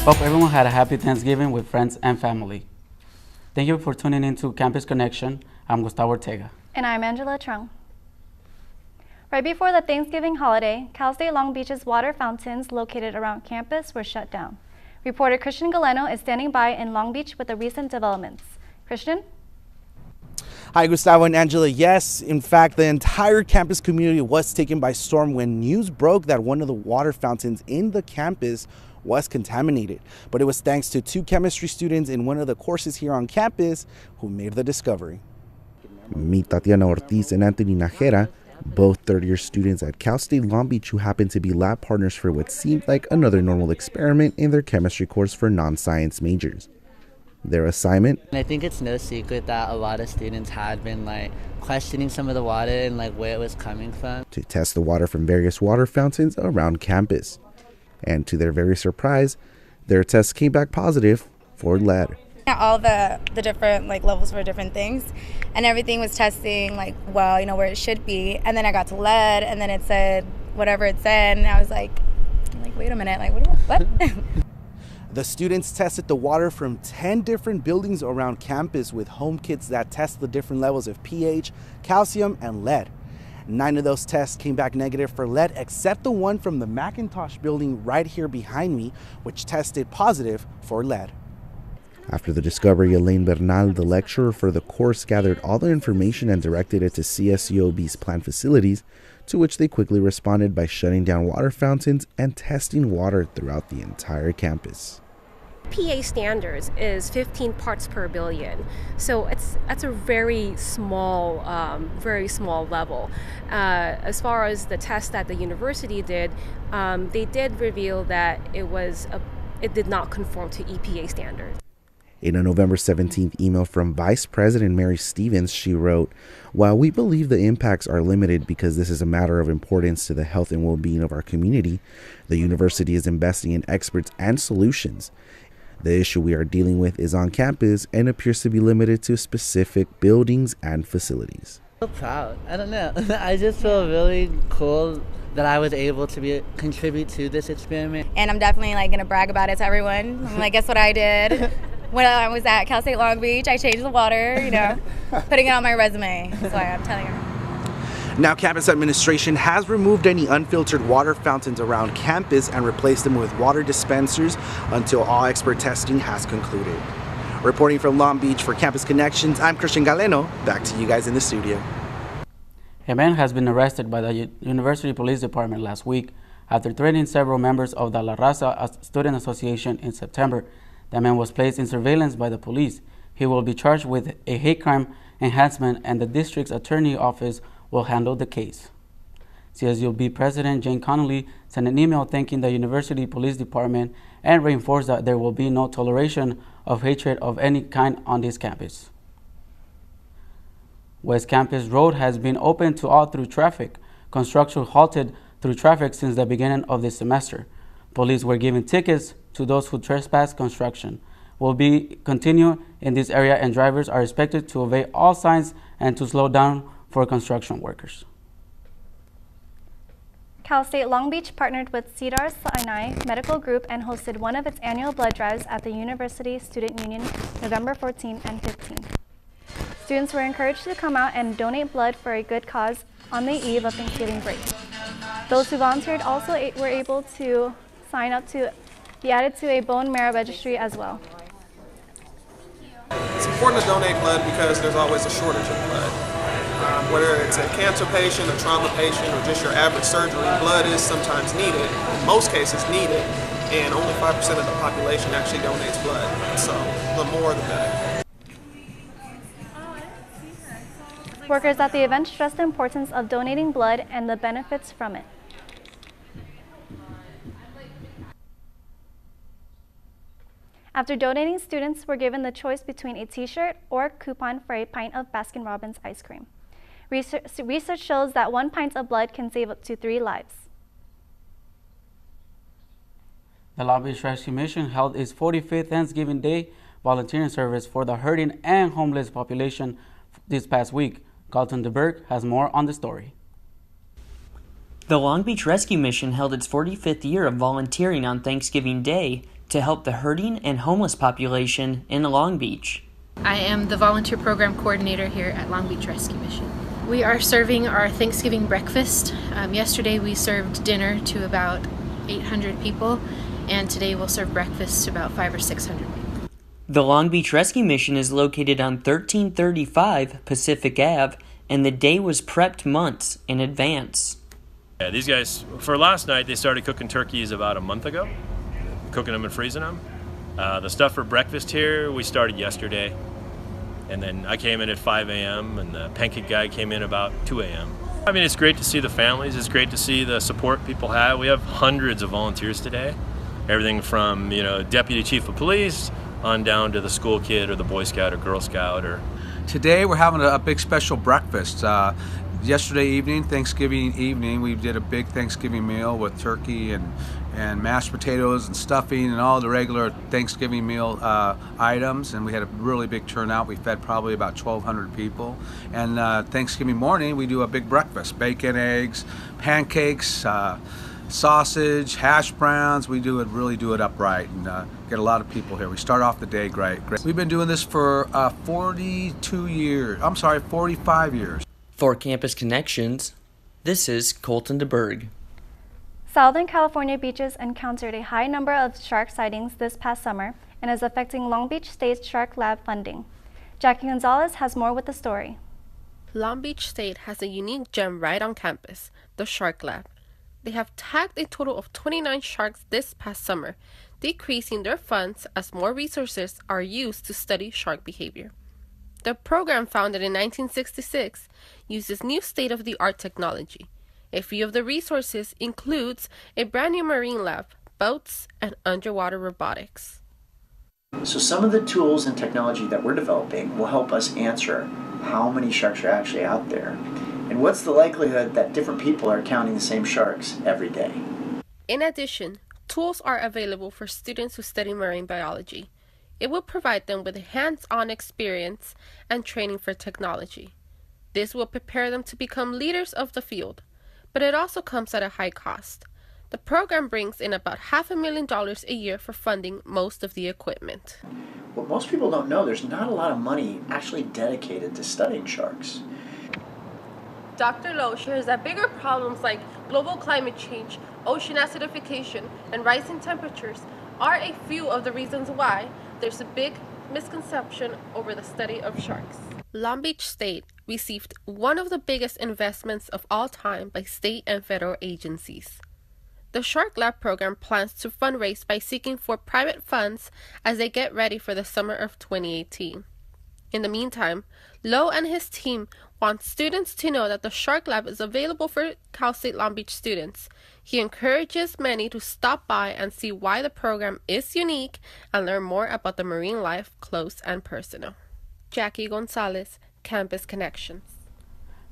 Hope everyone had a happy Thanksgiving with friends and family. Thank you for tuning in to Campus Connection. I'm Gustavo Ortega. And I'm Angela Trung. Right before the Thanksgiving holiday, Cal State Long Beach's water fountains located around campus were shut down. Reporter Christian Galeno is standing by in Long Beach with the recent developments. Christian? Hi, Gustavo and Angela. Yes, in fact, the entire campus community was taken by storm when news broke that one of the water fountains in the campus was contaminated. But it was thanks to two chemistry students in one of the courses here on campus who made the discovery. Meet Tatiana Ortiz and Anthony Najera, both third-year students at Cal State Long Beach who happen to be lab partners for what seemed like another normal experiment in their chemistry course for non-science majors. Their assignment? I think it's no secret that a lot of students had been questioning some of the water and where it was coming from. To test the water from various water fountains around campus. And to their very surprise, their tests came back positive for lead. All the different levels for different things, and everything was testing where it should be. And then I got to lead, and then it said whatever it said, and I was like wait a minute, what? The students tested the water from 10 different buildings around campus with home kits that test the different levels of pH, calcium, and lead. 9 of those tests came back negative for lead, except the one from the Macintosh building right here behind me, which tested positive for lead. After the discovery, Elaine Bernal, the lecturer for the course, gathered all the information and directed it to CSUOB's plant facilities, to which they quickly responded by shutting down water fountains and testing water throughout the entire campus. pH standards is 15 parts per billion, so that's a very small level. As far as the test that the university did, they did reveal that it did not conform to EPA standards. In a November 17th email from Vice President Mary Stevens, she wrote, "While we believe the impacts are limited because this is a matter of importance to the health and well-being of our community, the university is investing in experts and solutions. The issue we are dealing with is on campus and appears to be limited to specific buildings and facilities." I'm so proud. I don't know. I just feel really cool that I was able to contribute to this experiment. And I'm definitely going to brag about it to everyone. I'm guess what I did? When I was at Cal State Long Beach, I changed the water, putting it on my resume. That's why I'm telling her. Now, campus administration has removed any unfiltered water fountains around campus and replaced them with water dispensers until all expert testing has concluded. Reporting from Long Beach for Campus Connections, I'm Christian Galeno. Back to you guys in the studio. A man has been arrested by the University Police Department last week after threatening several members of the La Raza Student Association in September. The man was placed in surveillance by the police. He will be charged with a hate crime enhancement, and the district's attorney office will handle the case. CSUB President Jane Connolly sent an email thanking the University Police Department and reinforced that there will be no toleration of hatred of any kind on this campus. West Campus Road has been open to all through traffic. Construction halted through traffic since the beginning of this semester. Police were giving tickets to those who trespass. Construction will be continued in this area, and drivers are expected to obey all signs and to slow down for construction workers. Cal State Long Beach partnered with Cedar Sinai Medical Group and hosted one of its annual blood drives at the University Student Union November 14 and 15. Students were encouraged to come out and donate blood for a good cause on the eve of Thanksgiving break. Those who volunteered also were able to sign up to be added to a bone marrow registry as well. It's important to donate blood because there's always a shortage of blood. Whether it's a cancer patient, a trauma patient, or just your average surgery, blood is sometimes needed, in most cases needed, and only 5% of the population actually donates blood. So the more the better. Workers at the event stressed the importance of donating blood and the benefits from it. After donating, students were given the choice between a t-shirt or a coupon for a pint of Baskin-Robbins ice cream. Research shows that 1 pint of blood can save up to 3 lives. The Long Beach Rescue Mission held its 45th Thanksgiving Day volunteering service for the hurting and homeless population this past week. Galton DeBerg has more on the story. The Long Beach Rescue Mission held its 45th year of volunteering on Thanksgiving Day to help the hurting and homeless population in Long Beach. I am the volunteer program coordinator here at Long Beach Rescue Mission. We are serving our Thanksgiving breakfast. Yesterday we served dinner to about 800 people, and today we'll serve breakfast to about 500 or 600 people. The Long Beach Rescue Mission is located on 1335 Pacific Ave, and the day was prepped months in advance. Yeah, these guys, for last night, they started cooking turkeys about a month ago, cooking them and freezing them. The stuff for breakfast here, we started yesterday. And then I came in at 5 a.m. and the pancake guy came in about 2 a.m. I mean, it's great to see the families. It's great to see the support people have. We have hundreds of volunteers today. Everything from, Deputy Chief of Police on down to the school kid or the Boy Scout or Girl Scout. Today we're having a big special breakfast. Yesterday evening, Thanksgiving evening, we did a big Thanksgiving meal with turkey and mashed potatoes and stuffing and all the regular Thanksgiving meal items, and we had a really big turnout. We fed probably about 1,200 people. And Thanksgiving morning, we do a big breakfast: bacon, eggs, pancakes, sausage, hash browns. We really do it upright and get a lot of people here. We start off the day great. We've been doing this for 45 years. For Campus Connections, this is Colton DeBerg. Southern California beaches encountered a high number of shark sightings this past summer and is affecting Long Beach State's Shark Lab funding. Jackie Gonzalez has more with the story. Long Beach State has a unique gem right on campus, the Shark Lab. They have tagged a total of 29 sharks this past summer, decreasing their funds as more resources are used to study shark behavior. The program, founded in 1966, uses new state-of-the-art technology. A few of the resources includes a brand new marine lab, boats, and underwater robotics. So some of the tools and technology that we're developing will help us answer how many sharks are actually out there, and what's the likelihood that different people are counting the same sharks every day. In addition, tools are available for students who study marine biology. It will provide them with hands-on experience and training for technology. This will prepare them to become leaders of the field, but it also comes at a high cost. The program brings in about $500,000 a year for funding most of the equipment. What most people don't know, there's not a lot of money actually dedicated to studying sharks. Dr. Lowe shares that bigger problems like global climate change, ocean acidification, and rising temperatures are a few of the reasons why there's a big misconception over the study of sharks. Long Beach State received one of the biggest investments of all time by state and federal agencies. The Shark Lab program plans to fundraise by seeking for private funds as they get ready for the summer of 2018. In the meantime, Lowe and his team want students to know that the Shark Lab is available for Cal State Long Beach students. He encourages many to stop by and see why the program is unique and learn more about the marine life close and personal. Jackie Gonzalez, Campus Connections.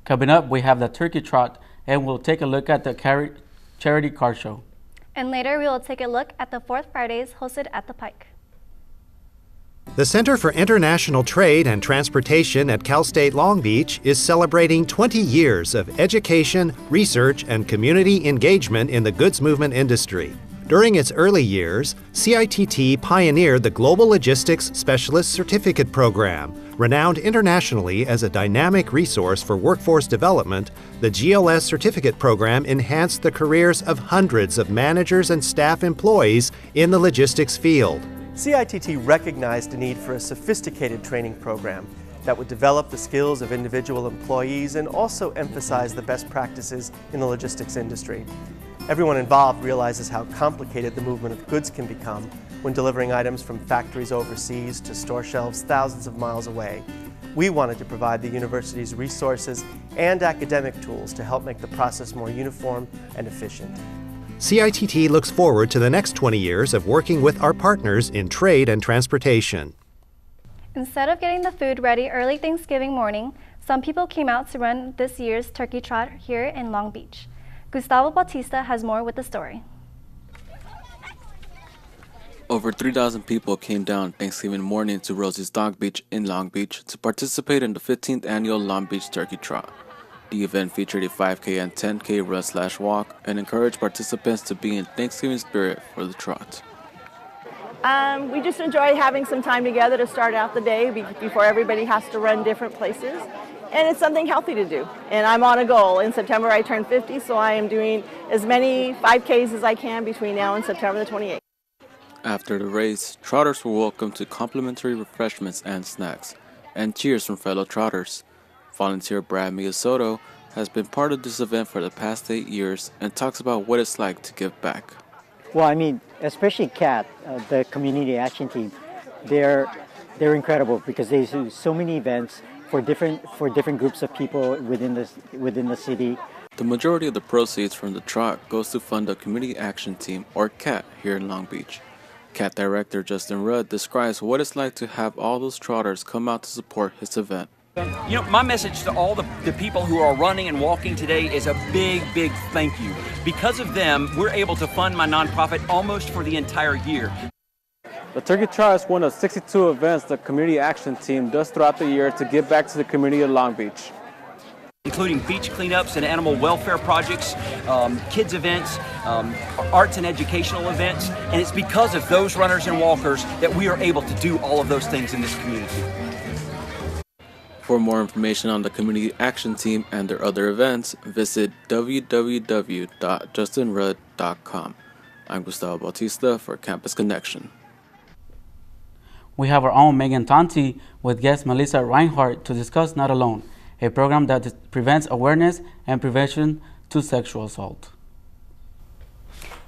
Coming up, we have the turkey trot, and we'll take a look at the charity car show. And later, we will take a look at the Fourth Fridays hosted at the Pike. The Center for International Trade and Transportation at Cal State Long Beach is celebrating 20 years of education, research, and community engagement in the goods movement industry. During its early years, CITT pioneered the Global Logistics Specialist Certificate Program. Renowned internationally as a dynamic resource for workforce development, the GLS Certificate Program enhanced the careers of hundreds of managers and staff employees in the logistics field. CITT recognized the need for a sophisticated training program that would develop the skills of individual employees and also emphasize the best practices in the logistics industry. Everyone involved realizes how complicated the movement of goods can become when delivering items from factories overseas to store shelves thousands of miles away. We wanted to provide the university's resources and academic tools to help make the process more uniform and efficient. CITT looks forward to the next 20 years of working with our partners in trade and transportation. Instead of getting the food ready early Thanksgiving morning, some people came out to run this year's turkey trot here in Long Beach. Gustavo Bautista has more with the story. Over 3,000 people came down Thanksgiving morning to Rosie's Dog Beach in Long Beach to participate in the 15th annual Long Beach Turkey Trot. The event featured a 5K and 10K run/walk and encouraged participants to be in Thanksgiving spirit for the trot. We just enjoy having some time together to start out the day before everybody has to run different places. And it's something healthy to do. And I'm on a goal. In September I turn 50, so I am doing as many 5Ks as I can between now and September the 28th. After the race, trotters were welcomed to complimentary refreshments and snacks, and cheers from fellow trotters. Volunteer Brad Miyasoto has been part of this event for the past 8 years and talks about what it's like to give back. Well, I mean, especially CAT, the community action team, they're incredible because they do so many events for different groups of people within the city. The majority of the proceeds from the trot goes to fund the Community Action Team, or CAT, here in Long Beach. CAT Director Justin Rudd describes what it's like to have all those trotters come out to support his event. You know, my message to all the people who are running and walking today is a big, big thank you. Because of them, we're able to fund my nonprofit almost for the entire year. The Turkey Trot is one of 62 events the Community Action Team does throughout the year to give back to the community of Long Beach, including beach cleanups and animal welfare projects, kids events, arts and educational events. And it's because of those runners and walkers that we are able to do all of those things in this community. For more information on the Community Action Team and their other events, visit www.justinrudd.com. I'm Gustavo Bautista for Campus Connection. We have our own Megan Tonti with guest Melissa Reinhardt to discuss Not Alone, a program that prevents awareness and prevention to sexual assault.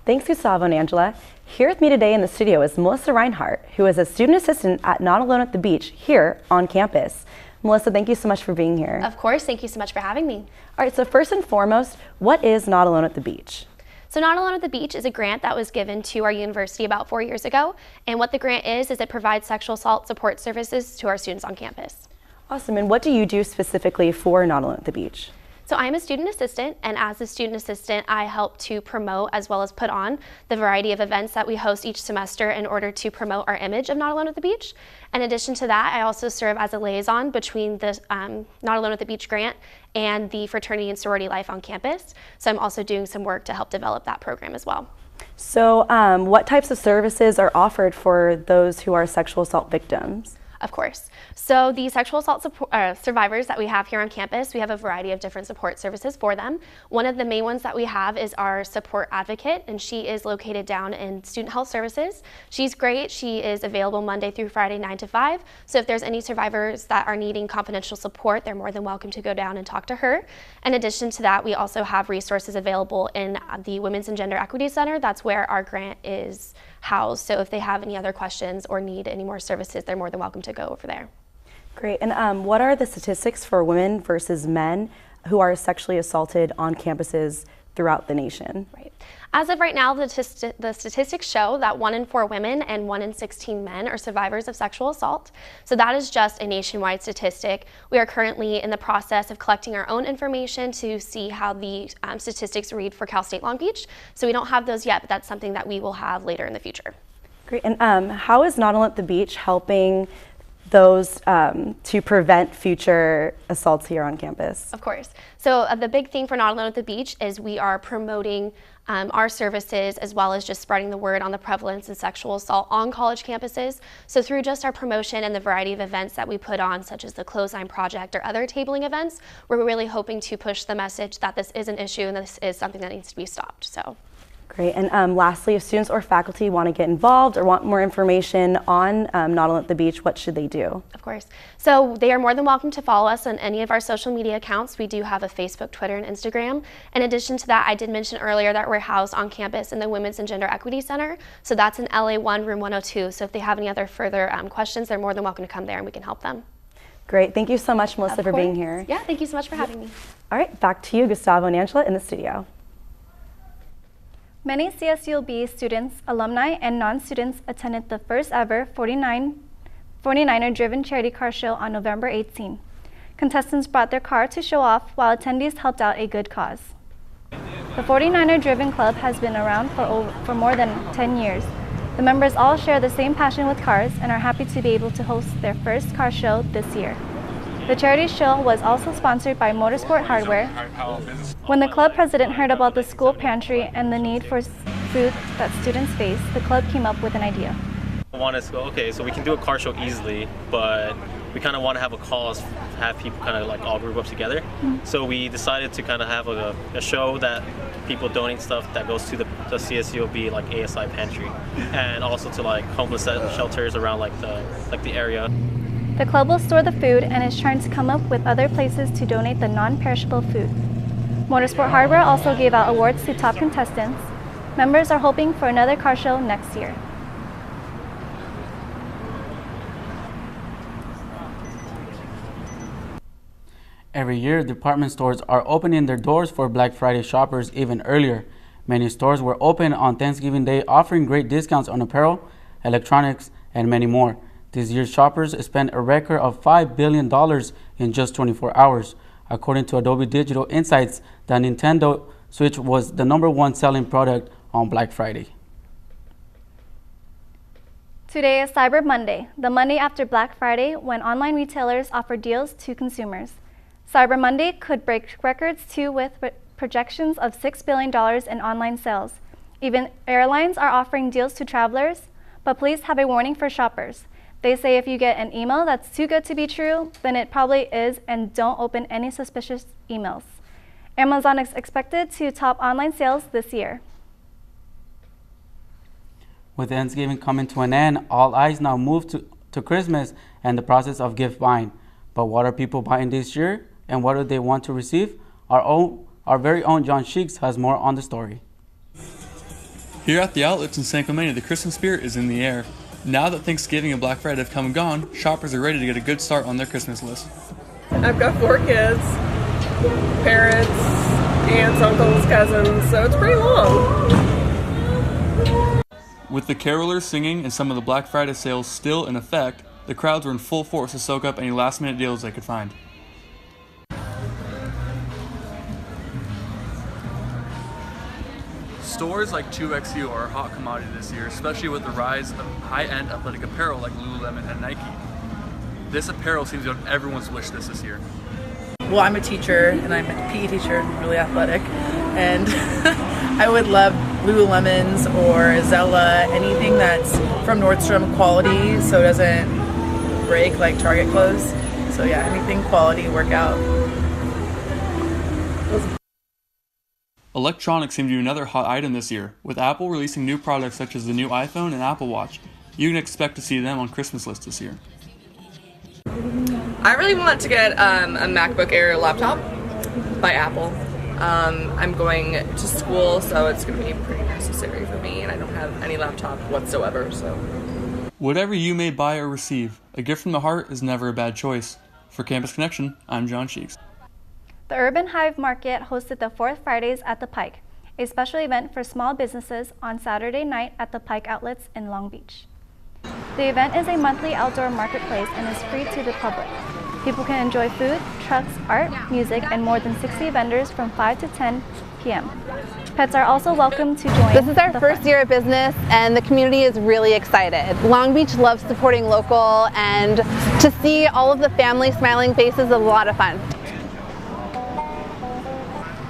Thanks, Gustavo and Angela. Here with me today in the studio is Melissa Reinhardt, who is a student assistant at Not Alone at the Beach here on campus. Melissa, thank you so much for being here. Of course, thank you so much for having me. All right, so first and foremost, what is Not Alone at the Beach? So Not Alone at the Beach is a grant that was given to our university about 4 years ago. And what the grant is it provides sexual assault support services to our students on campus. Awesome, and what do you do specifically for Not Alone at the Beach? So I'm a student assistant, and as a student assistant, I help to promote as well as put on the variety of events that we host each semester in order to promote our image of Not Alone at the Beach. In addition to that, I also serve as a liaison between the Not Alone at the Beach grant and the fraternity and sorority life on campus. So I'm also doing some work to help develop that program as well. So what types of services are offered for those who are sexual assault victims? Of course. So the sexual assault survivors that we have here on campus, we have a variety of different support services for them. One of the main ones that we have is our support advocate, and she is located down in Student Health Services. She's great. She is available Monday through Friday, 9 to 5. So if there's any survivors that are needing confidential support, they're more than welcome to go down and talk to her. In addition to that, we also have resources available in the Women's and Gender Equity Center. That's where our grant is housed. So if they have any other questions or need any more services, they're more than welcome to go over there. Great. And what are the statistics for women versus men who are sexually assaulted on campuses throughout the nation? Right. As of right now, the statistics show that 1 in 4 women and 1 in 16 men are survivors of sexual assault. So that is just a nationwide statistic. We are currently in the process of collecting our own information to see how the statistics read for Cal State Long Beach. So we don't have those yet, but that's something that we will have later in the future. Great. And how is Not Alone at the Beach helping those to prevent future assaults here on campus? Of course. So the big thing for Not Alone at the Beach is we are promoting our services as well as just spreading the word on the prevalence of sexual assault on college campuses. So through just our promotion and the variety of events that we put on, such as the Clothesline Project or other tabling events, we're really hoping to push the message that this is an issue and this is something that needs to be stopped. So. Great. And lastly, if students or faculty want to get involved or want more information on Not Alone at the Beach, what should they do? Of course. So they are more than welcome to follow us on any of our social media accounts. We do have a Facebook, Twitter, and Instagram. In addition to that, I did mention earlier that we're housed on campus in the Women's and Gender Equity Center. So that's in LA1, room 102. So if they have any other further questions, they're more than welcome to come there and we can help them. Great. Thank you so much, Melissa, for being here. Yeah, thank you so much for having me. All right, back to you, Gustavo and Angela, in the studio. Many CSULB students, alumni, and non-students attended the first ever 49er-driven charity car show on November 18. Contestants brought their car to show off while attendees helped out a good cause. The 49er-driven club has been around for more than 10 years. The members all share the same passion with cars and are happy to be able to host their first car show this year. The charity show was also sponsored by Motorsport Hardware. When the club president heard about the school pantry and the need for food that students face, the club came up with an idea. I want us to go, okay, so we can do a car show easily, but we kind of want to have a cause, have people kind of like all group up together. So we decided to kind of have a show that people donate stuff that goes to the CSUOB, like ASI pantry, and also to like homeless shelters around like the area. The club will store the food and is trying to come up with other places to donate the non-perishable food. Motorsport Hardware also gave out awards to top contestants. Members are hoping for another car show next year. Every year, department stores are opening their doors for Black Friday shoppers even earlier. Many stores were open on Thanksgiving Day, offering great discounts on apparel, electronics, and many more. This year's shoppers spent a record of $5 billion in just 24 hours. According to Adobe Digital Insights, the Nintendo Switch was the #1 selling product on Black Friday. Today is Cyber Monday, the Monday after Black Friday, when online retailers offer deals to consumers. Cyber Monday could break records too, with projections of $6 billion in online sales. Even airlines are offering deals to travelers, but police have a warning for shoppers. They say if you get an email that's too good to be true, then it probably is, and don't open any suspicious emails. Amazon is expected to top online sales this year. With Thanksgiving coming to an end, all eyes now move to Christmas and the process of gift buying. But what are people buying this year, and what do they want to receive? Our very own John Sheeks has more on the story. Here at the outlets in San Clemente, the Christmas spirit is in the air. Now that Thanksgiving and Black Friday have come and gone, shoppers are ready to get a good start on their Christmas list. I've got 4 kids, parents, aunts, uncles, cousins, so it's pretty long. With the carolers singing and some of the Black Friday sales still in effect, the crowds were in full force to soak up any last-minute deals they could find. Stores like 2XU are a hot commodity this year, especially with the rise of high-end athletic apparel like Lululemon and Nike. This apparel seems to be on everyone's wish list this year. Well, I'm a teacher, and I'm a PE teacher, and really athletic, and I would love Lululemons or Zella, anything that's from Nordstrom quality so it doesn't break like Target clothes. So yeah, anything quality, workout. Electronics seem to be another hot item this year, with Apple releasing new products such as the new iPhone and Apple Watch. You can expect to see them on Christmas lists this year. I really want to get a MacBook Air laptop by Apple. I'm going to school, so it's going to be pretty necessary for me, and I don't have any laptop whatsoever. So, whatever you may buy or receive, a gift from the heart is never a bad choice. For Campus Connection, I'm John Sheeks. The Urban Hive Market hosted the 4th Fridays at the Pike, a special event for small businesses on Saturday night at the Pike Outlets in Long Beach. The event is a monthly outdoor marketplace and is free to the public. People can enjoy food, trucks, art, music, and more than 60 vendors from 5 to 10 p.m. Pets are also welcome to join. This is our first year of business, and the community is really excited. Long Beach loves supporting local, and to see all of the family smiling faces is a lot of fun.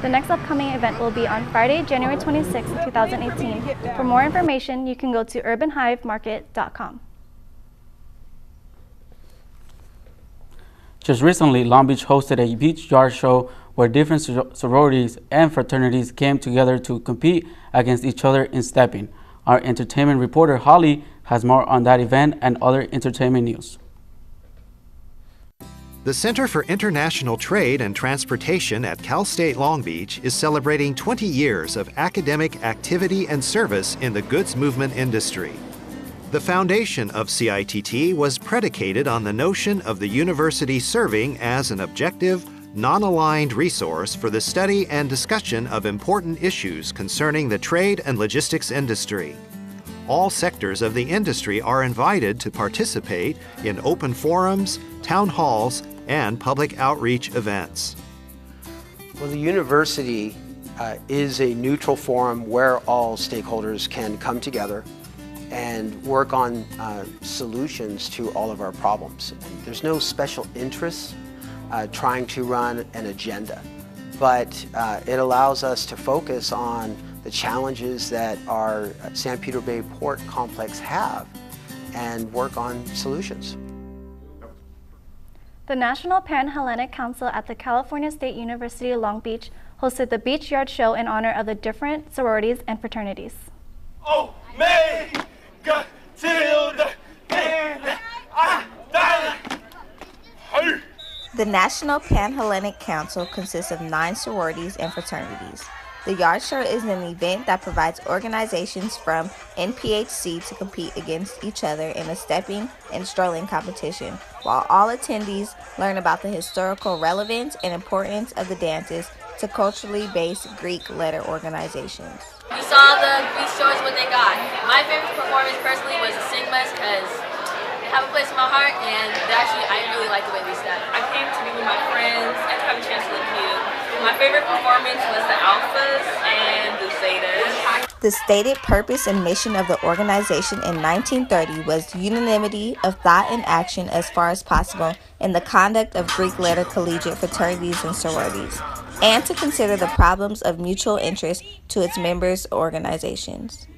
The next upcoming event will be on Friday, January 26, 2018. For more information, you can go to urbanhivemarket.com. Just recently, Long Beach hosted a beach yard show where different sororities and fraternities came together to compete against each other in stepping. Our entertainment reporter, Holly, has more on that event and other entertainment news. The Center for International Trade and Transportation at Cal State Long Beach is celebrating 20 years of academic activity and service in the goods movement industry. The foundation of CITT was predicated on the notion of the university serving as an objective, non-aligned resource for the study and discussion of important issues concerning the trade and logistics industry. All sectors of the industry are invited to participate in open forums, town halls, and public outreach events. Well, the university is a neutral forum where all stakeholders can come together and work on solutions to all of our problems. There's no special interests trying to run an agenda, but it allows us to focus on the challenges that our San Pedro Bay Port Complex have and work on solutions. The National Pan-Hellenic Council at the California State University Long Beach hosted the Beach Yard Show in honor of the different sororities and fraternities. The National Pan-Hellenic Council consists of 9 sororities and fraternities. The Yard Show is an event that provides organizations from NPHC to compete against each other in a stepping and strolling competition, while all attendees learn about the historical relevance and importance of the dances to culturally based Greek letter organizations. We saw the Greek stories, what they got. My favorite performance personally was the Sigmas because they have a place in my heart, and I really like the way they step. I came to be with my friends and to have a chance to look cute. My favorite performance was the Alphas and the Zetas. The stated purpose and mission of the organization in 1930 was unanimity of thought and action as far as possible in the conduct of Greek letter collegiate fraternities and sororities, and to consider the problems of mutual interest to its members' organizations.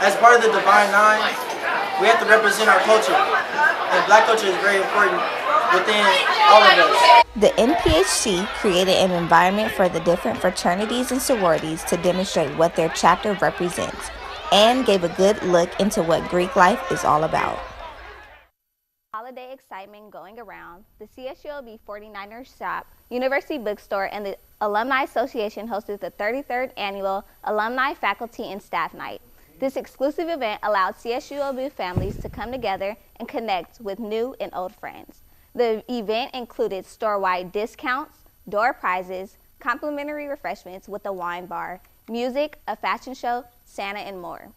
As part of the Divine Nine, we have to represent our culture, and Black culture is very important within all of us. The NPHC created an environment for the different fraternities and sororities to demonstrate what their chapter represents, and gave a good look into what Greek life is all about. Holiday excitement going around, the CSULB 49ers shop, University Bookstore, and the Alumni Association hosted the 33rd Annual Alumni Faculty and Staff Night. This exclusive event allowed CSULB families to come together and connect with new and old friends. The event included store-wide discounts, door prizes, complimentary refreshments with a wine bar, music, a fashion show, Santa, and more.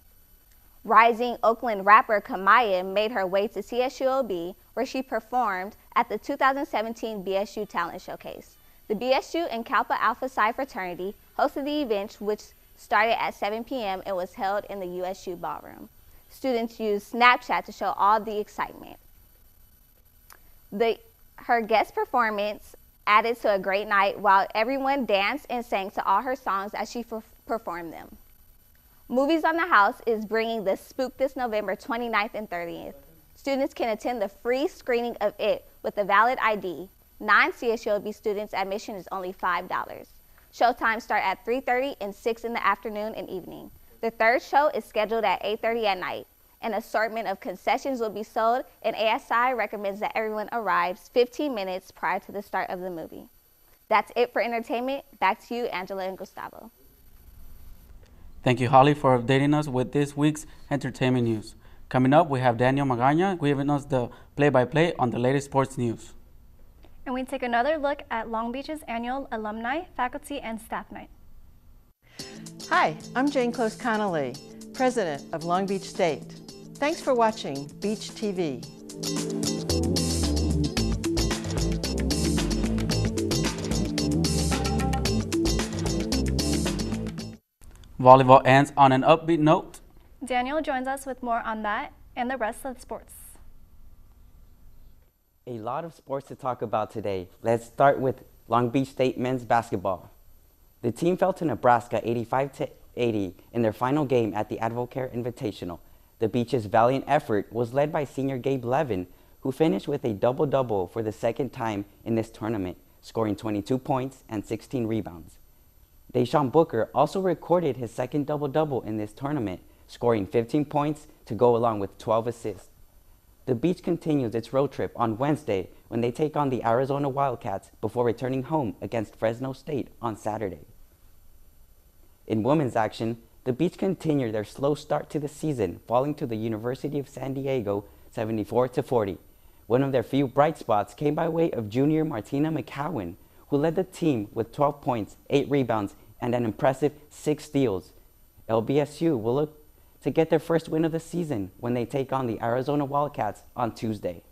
Rising Oakland rapper Kamaya made her way to CSULB, where she performed at the 2017 BSU Talent Showcase. The BSU and Kappa Alpha Psi fraternity hosted the event, which started at 7 p.m. and was held in the USU Ballroom. Students used Snapchat to show all the excitement. Her guest performance added to a great night while everyone danced and sang to all her songs as she performed them. Movies on the House is bringing the Spook this November 29th and 30th. Students can attend the free screening of it with a valid ID. Non-CSULB students admission is only $5. Showtimes start at 3:30 and 6 in the afternoon and evening. The third show is scheduled at 8:30 at night. An assortment of concessions will be sold, and ASI recommends that everyone arrives 15 minutes prior to the start of the movie. That's it for entertainment. Back to you, Angela and Gustavo. Thank you, Holly, for updating us with this week's entertainment news. Coming up, we have Daniel Magaña giving us the play-by-play on the latest sports news. And we take another look at Long Beach's annual Alumni, Faculty, and Staff Night. Hi, I'm Jane Close Connolly, President of Long Beach State. Thanks for watching Beach TV. Volleyball ends on an upbeat note. Daniel joins us with more on that and the rest of the sports. A lot of sports to talk about today. Let's start with Long Beach State men's basketball. The team fell to Nebraska 85-80 in their final game at the Advocare Invitational. The Beach's valiant effort was led by senior Gabe Levin, who finished with a double-double for the second time in this tournament, scoring 22 points and 16 rebounds. Deshaun Booker also recorded his second double-double in this tournament, scoring 15 points to go along with 12 assists. The Beach continues its road trip on Wednesday when they take on the Arizona Wildcats before returning home against Fresno State on Saturday. In women's action, the Beach continued their slow start to the season, falling to the University of San Diego 74-40. One of their few bright spots came by way of junior Martina McCowan, who led the team with 12 points, 8 rebounds, and an impressive 6 steals. LBSU will look to get their first win of the season when they take on the Arizona Wildcats on Tuesday.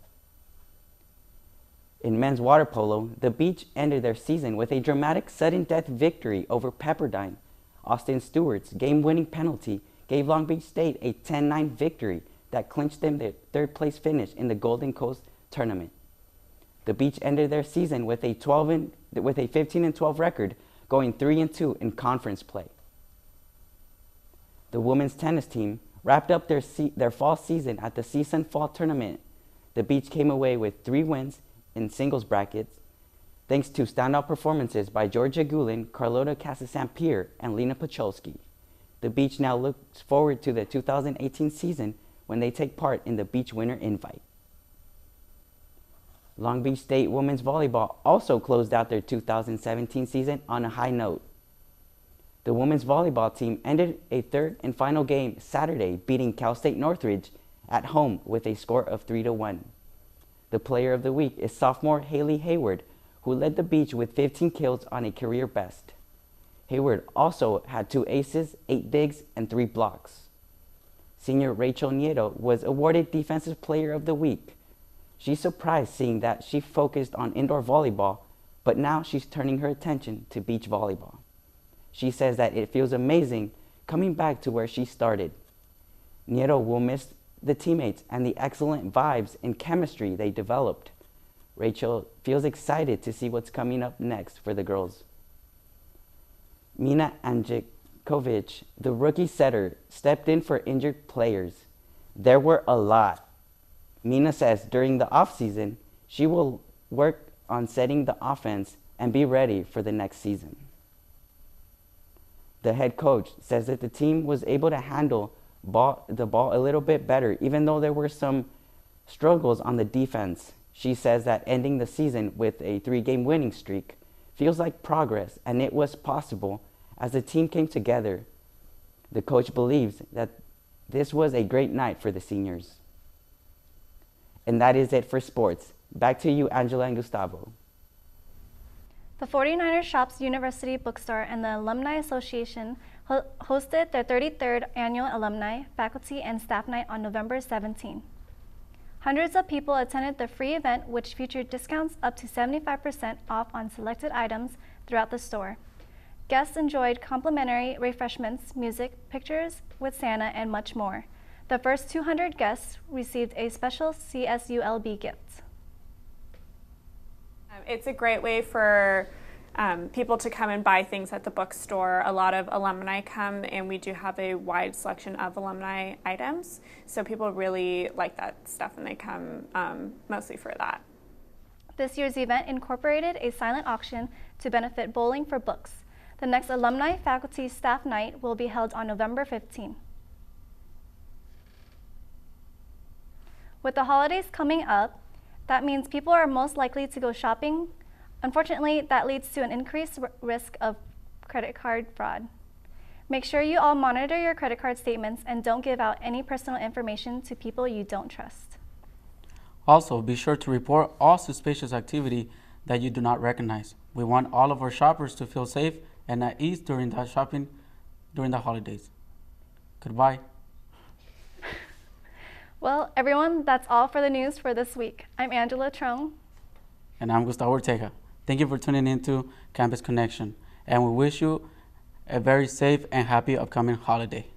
In men's water polo, the Beach ended their season with a dramatic sudden death victory over Pepperdine. Austin Stewart's game-winning penalty gave Long Beach State a 10-9 victory that clinched them their third-place finish in the Golden Coast tournament. The Beach ended their season with a 15-12 record, going 3-2 in conference play. The women's tennis team wrapped up their fall season at the CSUN Fall Tournament. The Beach came away with 3 wins in singles brackets, thanks to standout performances by Georgia Gulen, Carlota Casasampier, and Lena Pacholski. The Beach now looks forward to the 2018 season when they take part in the Beach Winter Invite. Long Beach State women's volleyball also closed out their 2017 season on a high note. The women's volleyball team ended a third and final game Saturday, beating Cal State Northridge at home with a score of 3-1. The player of the week is sophomore Haley Hayward, who led the Beach with 15 kills on a career best. Hayward also had 2 aces, 8 digs, and 3 blocks. Senior Rachel Nieto was awarded Defensive Player of the Week. She's surprised seeing that she focused on indoor volleyball, but now she's turning her attention to beach volleyball. She says that it feels amazing coming back to where she started. Nieto will miss the teammates and the excellent vibes and chemistry they developed. Rachel feels excited to see what's coming up next for the girls. Mina Andjikovic, the rookie setter, stepped in for injured players. There were a lot. Mina says during the offseason, she will work on setting the offense and be ready for the next season. The head coach says that the team was able to handle the ball a little bit better, even though there were some struggles on the defense. She says that ending the season with a 3-game winning streak feels like progress, and it was possible as the team came together. The coach believes that this was a great night for the seniors. And that is it for sports. Back to you, Angela and Gustavo. The 49ers Shops University Bookstore and the Alumni Association hosted their 33rd annual Alumni, Faculty, and Staff Night on November 17. Hundreds of people attended the free event, which featured discounts up to 75% off on selected items throughout the store. Guests enjoyed complimentary refreshments, music, pictures with Santa, and much more. The first 200 guests received a special CSULB gift. It's a great way for people to come and buy things at the bookstore. A lot of alumni come, and we do have a wide selection of alumni items. So people really like that stuff, and they come mostly for that. This year's event incorporated a silent auction to benefit Bowling for Books. The next Alumni Faculty Staff Night will be held on November 15. With the holidays coming up, that means people are most likely to go shopping. Unfortunately, that leads to an increased risk of credit card fraud. Make sure you all monitor your credit card statements and don't give out any personal information to people you don't trust. Also, be sure to report all suspicious activity that you do not recognize. We want all of our shoppers to feel safe and at ease during the shopping during the holidays. Goodbye. Well, everyone, that's all for the news for this week. I'm Angela Trong. And I'm Gustavo Ortega. Thank you for tuning into Campus Connection, and we wish you a very safe and happy upcoming holiday.